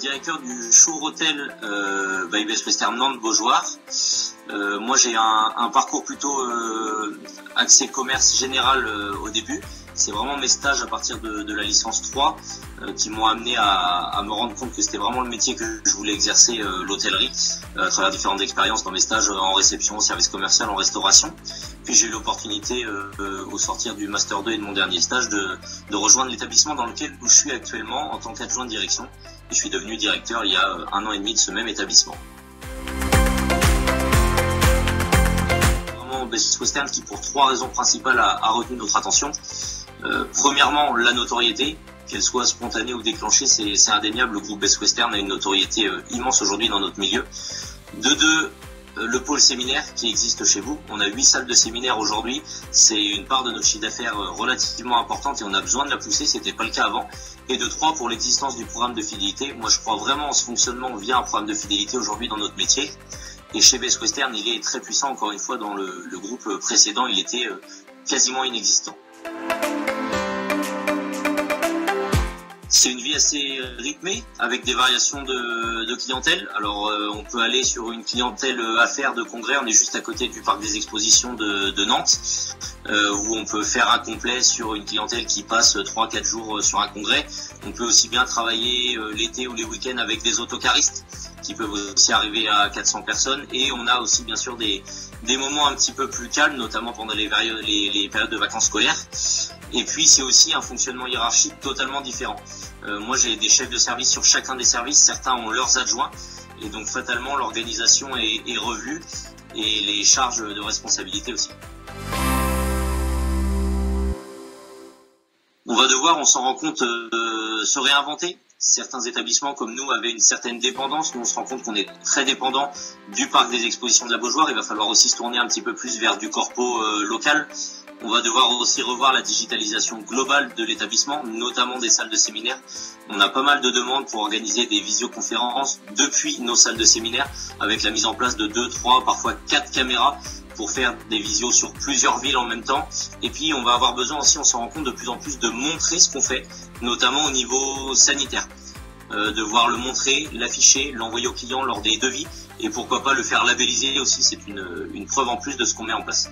directeur du Show Hotel by Best Western Nantes Beaujoire. Moi j'ai un parcours plutôt axé commerce général au début. C'est vraiment mes stages à partir de la licence 3 qui m'ont amené à me rendre compte que c'était vraiment le métier que je voulais exercer, l'hôtellerie, à travers différentes expériences dans mes stages en réception, service commercial, en restauration. Puis j'ai eu l'opportunité, au sortir du Master 2 et de mon dernier stage, de rejoindre l'établissement dans lequel je suis actuellement en tant qu'adjoint de direction. Et je suis devenu directeur il y a 1 an et demi de ce même établissement. Vraiment Best Western qui, pour 3 raisons principales, a retenu notre attention. Premièrement, la notoriété, qu'elle soit spontanée ou déclenchée, c'est indéniable. Le groupe Best Western a une notoriété immense aujourd'hui dans notre milieu. De 2, le pôle séminaire qui existe chez vous. On a 8 salles de séminaire aujourd'hui. C'est une part de notre chiffre d'affaires relativement importante et on a besoin de la pousser. C'était pas le cas avant. Et de 3, pour l'existence du programme de fidélité. Moi, je crois vraiment en ce fonctionnement via un programme de fidélité aujourd'hui dans notre métier. Et chez Best Western, il est très puissant. Encore une fois, dans le groupe précédent, il était quasiment inexistant. C'est une vie assez rythmée, avec des variations de clientèle. Alors on peut aller sur une clientèle affaires de congrès, on est juste à côté du parc des expositions de Nantes, où on peut faire un complet sur une clientèle qui passe 3-4 jours sur un congrès. On peut aussi bien travailler l'été ou les week-ends avec des autocaristes, qui peuvent aussi arriver à 400 personnes. Et on a aussi bien sûr des moments un petit peu plus calmes, notamment pendant les périodes de vacances scolaires. Et puis c'est aussi un fonctionnement hiérarchique totalement différent. Moi j'ai des chefs de service sur chacun des services, certains ont leurs adjoints, et donc fatalement l'organisation est revue et les charges de responsabilité aussi. On va devoir, on s'en rend compte, se réinventer. Certains établissements comme nous avaient une certaine dépendance. Nous, on se rend compte qu'on est très dépendant du parc des expositions de la Beaujoire. Il va falloir aussi se tourner un petit peu plus vers du corpo local. On va devoir aussi revoir la digitalisation globale de l'établissement, notamment des salles de séminaire. On a pas mal de demandes pour organiser des visioconférences depuis nos salles de séminaire, avec la mise en place de 2, 3, parfois 4 caméras pour faire des visios sur plusieurs villes en même temps. Et puis on va avoir besoin aussi, on s'en rend compte de plus en plus, de montrer ce qu'on fait, notamment au niveau sanitaire. Devoir le montrer, l'afficher, l'envoyer aux clients lors des devis, et pourquoi pas le faire labelliser aussi, c'est une preuve en plus de ce qu'on met en place.